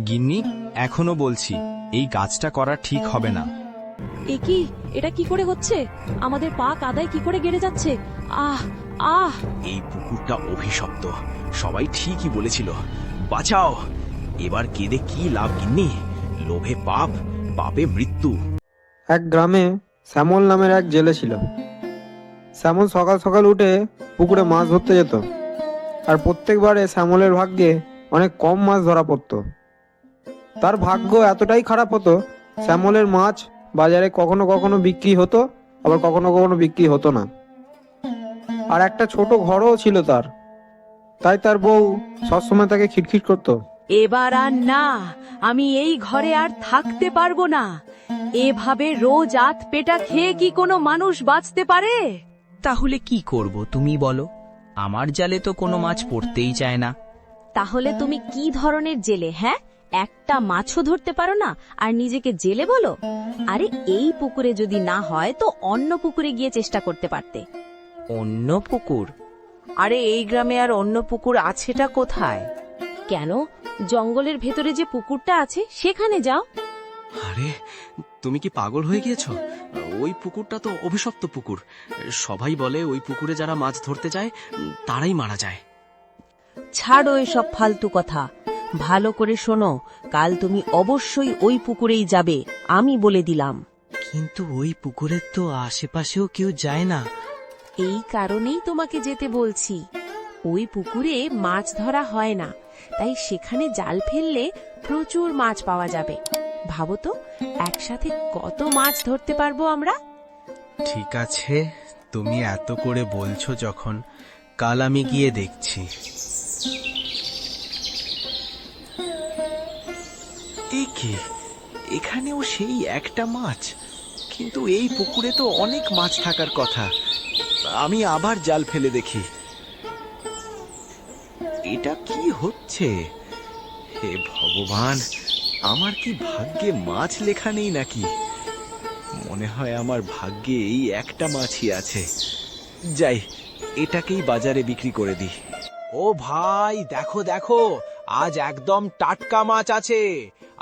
গিন্নি, এখনো বলছি এই কাজটা করা ঠিক হবে না। এটা কি করে হচ্ছে? আমাদের পা কাদায় কি করে গেড়ে যাচ্ছে? আহ আহ এই পুকুরটা অভিশপ্ত, সবাই ঠিকই বলেছিল। বাঁচাও! এবার কেঁদে কি লাভ গিন্নি? লোভে পাপ, পাপে মৃত্যু। এক গ্রামে শ্যামল নামের এক জেলে ছিল। শ্যামল সকাল সকাল উঠে পুকুরে মাছ ধরতে যেত, আর প্রত্যেকবারে শ্যামলের ভাগ্যে অনেক কম মাছ ধরা পড়তো। তার ভাগ্য এতটাই খারাপ হতো, শ্যামলের মাছ বাজারে কখনো কখনো বিক্রি হতো, আবার কখনো কখনো বিক্রি হতো না। আর একটা ছোট ঘরও ছিল তার, তাই তার বউ সবসময় তাকে খিটখিট করতো। এবার আর না, আমি এই ঘরে আর থাকতে পারবো না। এভাবে রোজ আত পেটা খেয়ে কি কোনো মানুষ বাঁচতে পারে? তাহলে কি করব তুমি বলো? আমার জালে তো কোনো মাছ পড়তেই চায় না। তাহলে তুমি কি ধরনের জেলে? হ্যাঁ, একটা মাছও ধরতে পারো না আর নিজেকে জেলে বলো? আরে এই পুকুরে যদি না হয় তো অন্য পুকুরে গিয়ে চেষ্টা করতে পারতে। অন্য পুকুর? আরে এই গ্রামে আর অন্য পুকুর আছেটা কোথায়? কেন, জঙ্গলের ভেতরে যে পুকুরটা আছে সেখানে যাও। আরে তুমি কি পাগল হয়ে গিয়েছো? ওই পুকুরটা তো অভিশপ্ত পুকুর। সবাই বলে ওই পুকুরে যারা মাছ ধরতে যায় তারাই মারা যায়। ছাড়ো এসব ফালতু কথা, ভালো করে শোনো। কাল তুমি অবশ্যই ওই পুকুরেই যাবে, আমি বলে দিলাম। কিন্তু ওই পুকুরের তো আশেপাশেও কেউ যায় না। এই কারণেই তোমাকে যেতে বলছি। ওই পুকুরে মাছ ধরা হয় না, তাই সেখানে জাল ফেললে প্রচুর মাছ পাওয়া যাবে। ভাবো তো, একসাথে কত মাছ ধরতে পারবো আমরা। ঠিক আছে, তুমি এত করে বলছো যখন, কাল আমি গিয়ে দেখছি। এই কি, এখানেও সেই একটা মাছ, কিন্তু এই পুকুরে তো অনেক মাছ থাকার কথা। আমি আবার জাল ফেলে দেখি। এটা কি হচ্ছে? হে ভগবান, আমার কি ভাগ্যে মাছ লেখা নেই নাকি? মনে হয় আমার ভাগ্যে এই একটা মাছই আছে। যাই, এটাকেই বাজারে বিক্রি করে দিই। ও ভাই, দেখো দেখো, আজ একদম টাটকা মাছ আছে।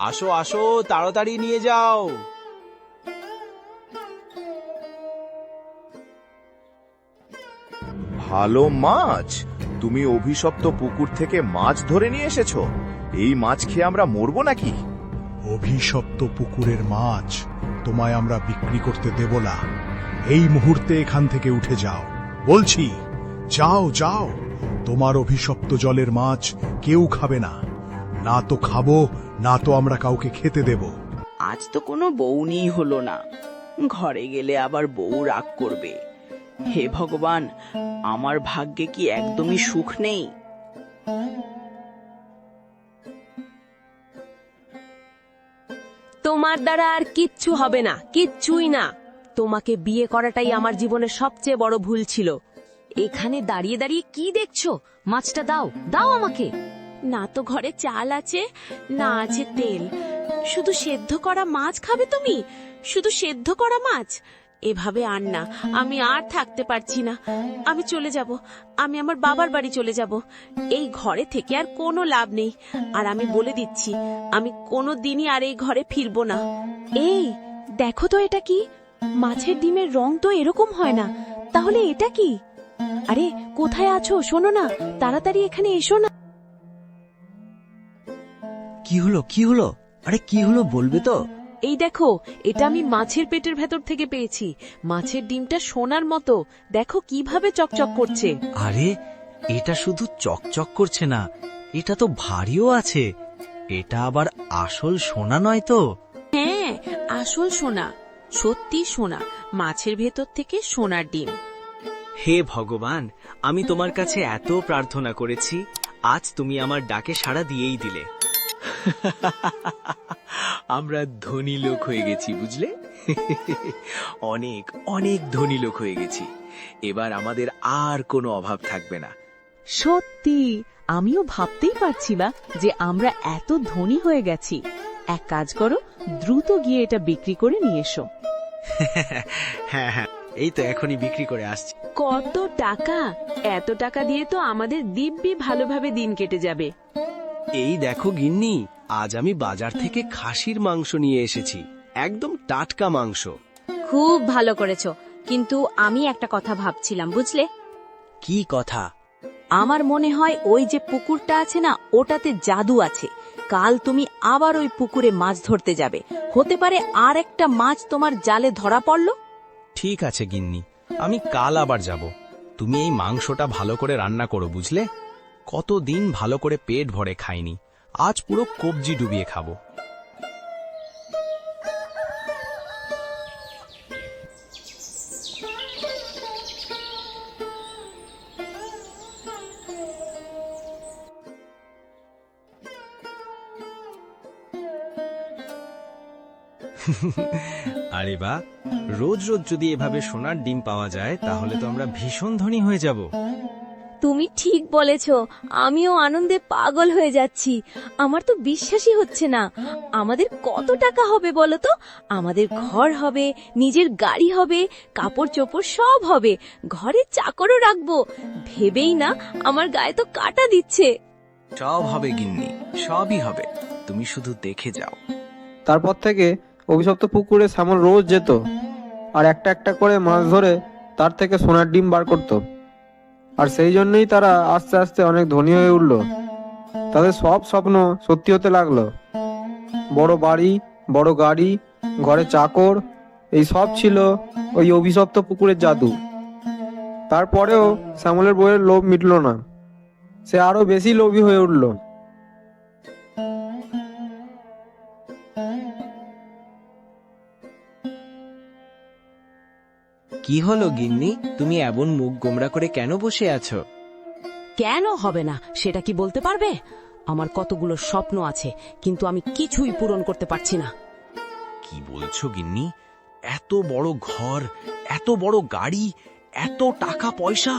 আসো আসো, তাড়াতাড়ি নিয়ে যাও। ভালো মাছ? তুমি অভিশপ্ত পুকুর থেকে মাছ ধরে নিয়ে এসেছো? এই মাছ খেয়ে আমরা মরবো নাকি? অভিশপ্ত পুকুরের মাছ তোমায় আমরা বিক্রি করতে দেব না। এই মুহূর্তে এখান থেকে উঠে যাও বলছি। যাও যাও, তোমার অভিশপ্ত জলের মাছ কেউ খাবে না। না তো খাবো, না তো আমরা কাউকে খেতে দেব। আজ তো কোনো বউনি হলো না, ঘরে গেলে আবার বউ রাগ করবে। হে ভগবান, আমার ভাগ্যে কি একদমই সুখ নেই? তোমার দ্বারা আর কিচ্ছু হবে না, কিচ্ছুই না। তোমাকে বিয়ে করাটাই আমার জীবনের সবচেয়ে বড় ভুল ছিল। এখানে দাঁড়িয়ে দাঁড়িয়ে কি দেখছো? মাছটা দাও, দাও আমাকে। না তো ঘরে চাল আছে, না আছে তেল। শুধু সেদ্ধ করা মাছ খাবে তুমি? শুধু সেদ্ধ করা মাছ? এভাবে আর না, আমি আর থাকতে পারছি না। আমি চলে যাব, আমি আমার বাবার বাড়ি চলে যাব। এই ঘরে থেকে আর কোনো লাভ নেই। আর আমি বলে দিচ্ছি, আমি কোনো দিনই আর এই ঘরে ফিরবো না। এই দেখো তো, এটা কি? মাছের ডিমের রং তো এরকম হয় না, তাহলে এটা কি? আরে কোথায় আছো? শোনো না, তাড়াতাড়ি এখানে এসো না। কি হলো, কি হলো? আরে কি হলো বলবে তো? এই দেখো, এটা আমি মাছের পেটের ভেতর থেকে পেয়েছি। মাছের ডিমটা সোনার মতো, দেখো কিভাবে চকচক করছে। আরে এটা শুধু চকচক করছে না, এটা তো ভারীও আছে। এটা আবার আসল সোনা নয় তো? হ্যাঁ, আসল সোনা, সত্যি সোনা। মাছের ভেতর থেকে সোনার ডিম। হে ভগবান, আমি তোমার কাছে এত প্রার্থনা করেছি, আজ তুমি আমার ডাকে সাড়া দিয়েই দিলে। আমরা ধনী লোক হয়ে গেছি, বুঝলে? অনেক অনেক ধনী লোক হয়ে গেছি। এবার আমাদের আর কোনো অভাব থাকবে না। সত্যি, আমিও ভাবতেই পারছি না যে আমরা এত ধনী হয়ে গেছি। এক কাজ করো, দ্রুত গিয়ে এটা বিক্রি করে নিয়ে এসো। হ্যাঁ হ্যাঁ, এই তো এখনই বিক্রি করে আসছি। কত টাকা! এত টাকা দিয়ে তো আমাদের দিব্যি ভালোভাবে দিন কেটে যাবে। এই দেখো গিন্নি, আজ আমি বাজার থেকে খাসির মাংস নিয়ে এসেছি, একদম টাটকা মাংস। খুব ভালো করেছো, কিন্তু আমি একটা কথা ভাবছিলাম, বুঝলে? কি কথা? আমার মনে হয় ওই যে পুকুরটা আছে না, ওটাতে জাদু আছে। কাল তুমি আবার ওই পুকুরে মাছ ধরতে যাবে, হতে পারে আর একটা মাছ তোমার জালে ধরা পড়লো। ঠিক আছে গিন্নি, আমি কাল আবার যাব। তুমি এই মাংসটা ভালো করে রান্না করো, বুঝলে? কতদিন ভালো করে পেট ভরে খাইনি, আজ পুরো কবজি ডুবিয়ে খাবো। আরে বা, রোজ রোজ যদি এভাবে সোনার ডিম পাওয়া যায় তাহলে তো আমরা ভীষণ ধনী হয়ে যাব। তুমি ঠিক বলেছ, আমিও আনন্দে পাগল হয়ে যাচ্ছি। আমার তো বিশ্বাসই হচ্ছে না। আমাদের কত টাকা হবে বলো তো? আমাদের ঘর হবে, নিজের গাড়ি হবে, কাপড় চোপড় সব হবে, ঘরে চাকরও রাখবো। ভেবেই না আমার গায়ে তো কাটা দিচ্ছে। সব হবে গিন্নি, সবই হবে, তুমি শুধু দেখে যাও। তারপর থেকে অভিশপ্ত পুকুরে শ্যামল রোজ যেত আর একটা একটা করে মাছ ধরে তার থেকে সোনার ডিম বার করত। আর সেই জন্যই তারা আস্তে আস্তে অনেক ধনী হয়ে উঠল। তাদের সব স্বপ্ন সত্যি হতে লাগলো। বড় বাড়ি, বড় গাড়ি, ঘরে চাকর, এই সব ছিল ওই অভিশপ্ত পুকুরের জাদু। তারপরেও শ্যামলের বউয়ের লোভ মিটল না, সে আরো বেশি লোভী হয়ে উঠল। কি হলো গিন্নি, তুমি এমন মুখ গোমড়া করে কেন বসে আছো? কেন হবে না সেটা কি বলতে পারবে? আমার কতগুলো স্বপ্ন আছে, কিন্তু আমি কিছুই পূরণ করতে পারছি না। কি বলছো গিন্নি? এত বড় ঘর, এত বড় গাড়ি, এত টাকা পয়সা,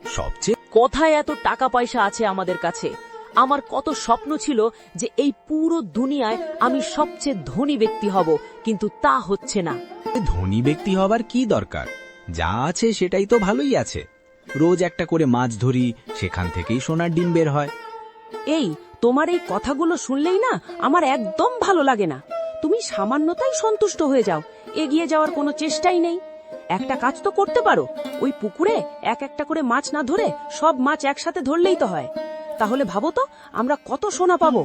সবচেয়ে কোথায় এত টাকা পয়সা আছে আমাদের কাছে? আমার কত স্বপ্ন ছিল যে এই পুরো দুনিয়ায় আমি সবচেয়ে ধনী ব্যক্তি হব, কিন্তু তা হচ্ছে না। ধনী ব্যক্তি হবার কি দরকার? যা আছে সেটাই তো ভালোই আছে। রোজ একটা করে মাছ ধরি, সেখান থেকেই সোনার ডিম বের হয়। এই তোমার এই কথাগুলো শুনলেই না আমার একদম ভালো লাগে না। তুমি সামান্যতাই সন্তুষ্ট হয়ে যাও, এগিয়ে যাওয়ার কোনো চেষ্টাই নেই। একটা কাজ তো করতে পারো, ওই পুকুরে এক একটা করে মাছ না ধরে সব মাছ একসাথে ধরলেই তো হয়। তাহলে ভাবো তো আমরা কত সোনা পাবো।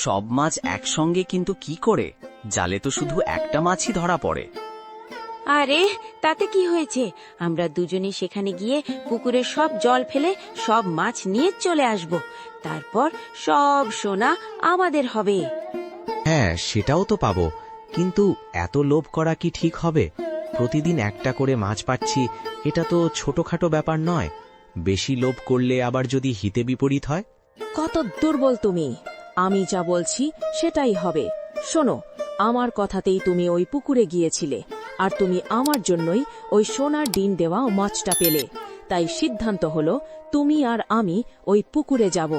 সব মাছ একসঙ্গে কিন্তু কি করে? জালে তো শুধু একটা মাছই ধরা পড়ে। আরে তাতে কি হয়েছে? আমরা দুজনে সেখানে গিয়ে পুকুরের সব জল ফেলে সব মাছ নিয়ে চলে আসব। তারপর সব সোনা আমাদের হবে। হ্যাঁ, সেটাও তো পাবো, কিন্তু এত লোভ করা কি ঠিক হবে? প্রতিদিন একটা করে মাছ পাচ্ছি, এটা তো ছোটখাটো ব্যাপার নয়। বেশি লোভ করলে আবার যদি হিতে বিপরীত হয়? কত দুর্বল তুমি! আমি যা বলছি সেটাই হবে। শোনো, আমার কথাতেই তুমি ওই পুকুরে গিয়েছিলে, আর তুমি আমার জন্যই ওই সোনার ডিম দেওয়া মাছটা পেলে। তাই সিদ্ধান্ত হলো তুমি আর আমি ওই পুকুরে যাব।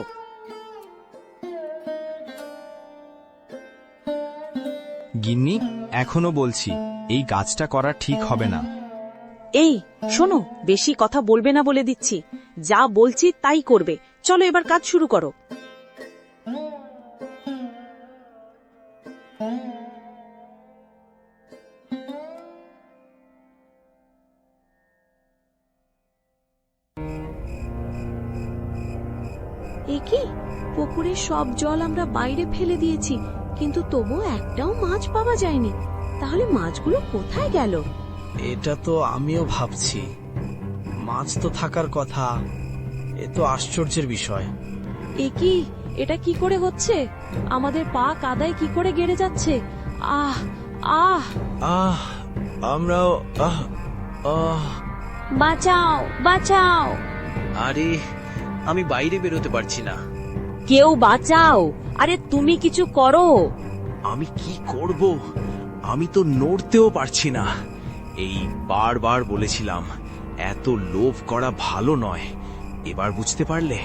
গিন্নি, এখনো বলছি এই কাজটা করা ঠিক হবে না। এই শোনো, বেশি কথা বলবে না বলে দিচ্ছি। যা বলছি তাই করবে। চলো এবার কাজ শুরু করো। একি, পুকুরের সব জল আমরা বাইরে ফেলে দিয়েছি, কিন্তু তবুও একটাও মাছ পাওয়া যায়নি। তাহলে মাছগুলো কোথায় গেল? এটা তো আমিও ভাবছি, মাছ তো থাকার কথা। এ তো আশ্চর্যের বিষয়। একি, এটা কি করে হচ্ছে? আমাদের পা কাদায় কি করে গেড়ে যাচ্ছে? আহ আহ আহ, আমরাও আহ আহ। বাঁচাও, বাঁচাও! আরে, আমি বাইরে বেরোতে পারছি না। কেউ বাঁচাও! আরে তুমি কিছু করো। আমি কি করব? আমি তো নড়তেও পারছি না। এই বারবার বলেছিলাম এত লোভ করা ভালো নয়। এবার বুঝতে পারলে?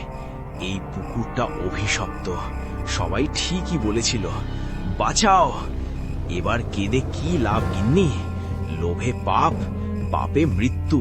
এই পুকুরটা অভিশপ্ত। সবাই ঠিকই বলেছিল। বাঁচাও! এবার কেঁদে কি লাভ গিন্নি? লোভে পাপ, পাপে মৃত্যু।